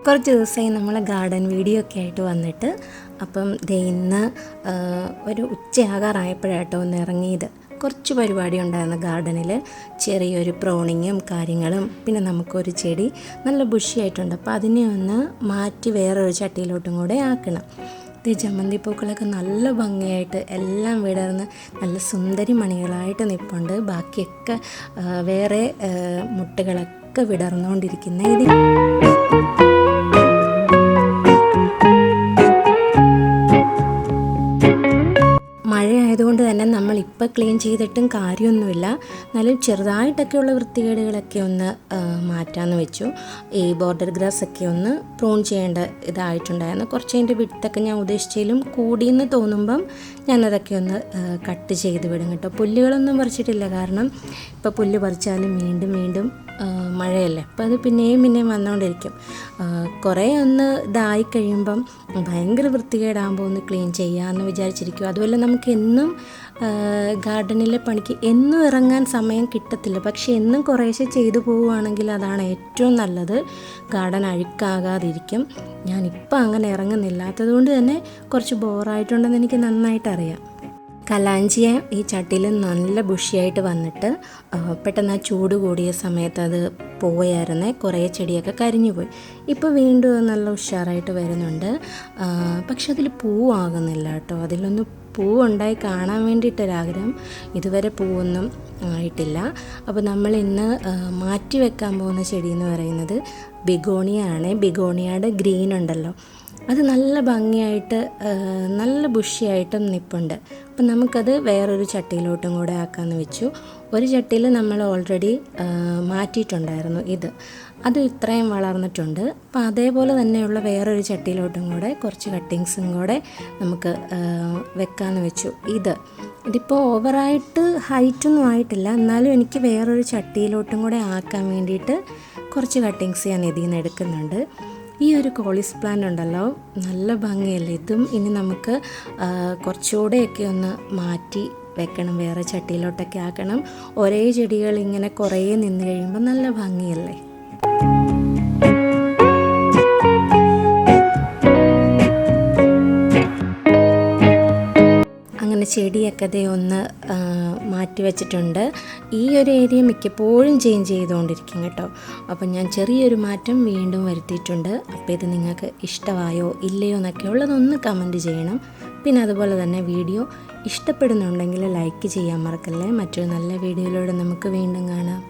കുറച്ച് ദിവസമായി നമ്മൾ ഗാർഡൻ വീഡിയോ ഒക്കെ ആയിട്ട് വന്നിട്ട് അപ്പം ഇന്ന് ഒരു ഉച്ചയാകാറായപ്പോഴാട്ടോ ഒന്ന് ഇറങ്ങിയത്. കുറച്ച് പരിപാടി ഉണ്ടായിരുന്നു ഗാർഡനിൽ, ചെറിയൊരു പ്രോണിങ്ങും കാര്യങ്ങളും, പിന്നെ നമുക്കൊരു ചെടി നല്ല ബുഷിയായിട്ടുണ്ട്. അപ്പോൾ അതിനെ ഒന്ന് മാറ്റി വേറൊരു ചട്ടിയിലോട്ടും കൂടെ ആക്കണം. ഈ ജമന്തി പൂക്കളൊക്കെ നല്ല ഭംഗിയായിട്ട് എല്ലാം വിടർന്ന് നല്ല സുന്ദരി മണികളായിട്ട് നിൽപ്പുണ്ട്. ബാക്കിയൊക്കെ വേറെ മുട്ടുകളൊക്കെ വിടർന്നുകൊണ്ടിരിക്കുന്ന ഇത് മഴയായതുകൊണ്ട് തന്നെ നമ്മളിപ്പോൾ ക്ലീൻ ചെയ്തിട്ടും കാര്യമൊന്നുമില്ല. എന്നാലും ചെറുതായിട്ടൊക്കെയുള്ള വൃത്തികേടുകളൊക്കെ ഒന്ന് മാറ്റാമെന്ന് വെച്ചു. ഈ ബോർഡർ ഗ്രാസ് ഒക്കെ ഒന്ന് പ്രൂൺ ചെയ്യേണ്ട ഇതായിട്ടുണ്ടായിരുന്നു. കുറച്ച് അതിൻ്റെ വിട്ടൊക്കെ ഞാൻ ഉദ്ദേശിച്ചാലും കൂടിയെന്ന് തോന്നുമ്പം ഞാനതൊക്കെ ഒന്ന് കട്ട് ചെയ്ത് വിടും കേട്ടോ. പുല്ലുകളൊന്നും പറിച്ചിട്ടില്ല, കാരണം ഇപ്പോൾ പുല്ല് പറിച്ചാലും വീണ്ടും വീണ്ടും മഴയല്ലേ, അപ്പോൾ അത് പിന്നെയും വന്നുകൊണ്ടിരിക്കും. കുറേ ഒന്ന് ഇതായി കഴിയുമ്പം ഭയങ്കര വൃത്തികേടാകുമ്പോൾ ഒന്ന് ക്ലീൻ ചെയ്യാമെന്ന് വിചാരിച്ചിരിക്കും. അതുപോലെ നമുക്ക് എന്നും ഗാർഡനിലെ പണിക്ക് എന്നും ഇറങ്ങാൻ സമയം കിട്ടത്തില്ല, പക്ഷേ എന്നും കുറേശ്ശെ ചെയ്തു പോവുകയാണെങ്കിൽ അതാണ് ഏറ്റവും നല്ലത്. ഗാർഡൻ അഴുക്കാകാതിരിക്കും. ഞാനിപ്പോൾ അങ്ങനെ ഇറങ്ങുന്നില്ലാത്തത് കൊണ്ട് തന്നെ കുറച്ച് ബോറായിട്ടുണ്ടെന്ന് എനിക്ക് നന്നായിട്ട് അറിയാം. കലാഞ്ചിയ ഈ ചട്ടിയിൽ നല്ല ബുഷിയായിട്ട് വന്നിട്ട് പെട്ടെന്ന് ആ ചൂട് കൂടിയ സമയത്ത് അത് പോയായിരുന്നേ, കുറേ ചെടിയൊക്കെ കരിഞ്ഞു പോയി. ഇപ്പോൾ വീണ്ടും നല്ല ഉഷാറായിട്ട് വരുന്നുണ്ട്. പക്ഷെ അതിൽ പൂവാകുന്നില്ല കേട്ടോ. അതിലൊന്ന് പൂവുണ്ടായി കാണാൻ വേണ്ടിയിട്ടൊരാഗ്രഹം. ഇതുവരെ പൂവൊന്നും ആയിട്ടില്ല. അപ്പോൾ നമ്മൾ ഇന്ന് മാറ്റി വെക്കാൻ പോകുന്ന ചെടി എന്ന് പറയുന്നത് ബിഗോണിയ ആണ്. ബിഗോണിയയുടെ ഗ്രീൻ ഉണ്ടല്ലോ, അത് നല്ല ഭംഗിയായിട്ട് നല്ല ബുഷിയായിട്ടും നിൽപ്പുണ്ട്. അപ്പം നമുക്കത് വേറൊരു ചട്ടിയിലോട്ടും കൂടെ ആക്കാമെന്ന് വെച്ചു. ഒരു ചട്ടിയിൽ നമ്മൾ ഓൾറെഡി മാറ്റിയിട്ടുണ്ടായിരുന്നു അത് ഇത്രയും വളർന്നിട്ടുണ്ട്. അപ്പം അതേപോലെ തന്നെയുള്ള വേറൊരു ചട്ടിയിലോട്ടും കൂടെ കുറച്ച് കട്ടിങ്സും കൂടെ നമുക്ക് വെക്കാമെന്ന് വെച്ചു. ഇതിപ്പോൾ ഓവറായിട്ട് ഹൈറ്റൊന്നും ആയിട്ടില്ല, എന്നാലും എനിക്ക് വേറൊരു ചട്ടിയിലോട്ടും കൂടെ ആക്കാൻ വേണ്ടിയിട്ട് കുറച്ച് കട്ടിങ്സ് ഞാൻ ഇതിൽ നിന്ന് എടുക്കുന്നുണ്ട്. ഈ ഒരു കോളിസ് പ്ലാന്റ് ഉണ്ടല്ലോ, നല്ല ഭംഗിയല്ലേ. ഇതും ഇനി നമുക്ക് കുറച്ചുകൂടെയൊക്കെ ഒന്ന് മാറ്റി വെക്കണം, വേറെ ചട്ടിയിലോട്ടൊക്കെ ആക്കണം. ഒരേ ചെടികൾ ഇങ്ങനെ കുറേ നിന്ന് കഴിയുമ്പോൾ നല്ല ഭംഗിയല്ലേ. അങ്ങനെ ചെടിയൊക്കെ ഒന്ന് മാറ്റി വെച്ചിട്ടുണ്ട്. ഈ ഒരു ഏരിയ മിക്കപ്പോഴും ചേഞ്ച് ചെയ്തുകൊണ്ടിരിക്കും കേട്ടോ. അപ്പം ഞാൻ ചെറിയൊരു മാറ്റം വീണ്ടും വരുത്തിയിട്ടുണ്ട്. അപ്പോൾ ഇത് നിങ്ങൾക്ക് ഇഷ്ടമായോ ഇല്ലയോ എന്നൊക്കെ ഉള്ളതൊന്ന് കമൻറ്റ് ചെയ്യണം. പിന്നെ അതുപോലെ തന്നെ വീഡിയോ ഇഷ്ടപ്പെടുന്നുണ്ടെങ്കിൽ ലൈക്ക് ചെയ്യാൻ മറക്കല്ലേ. മറ്റൊരു നല്ല വീഡിയോയിലൂടെ നമുക്ക് വീണ്ടും കാണാം.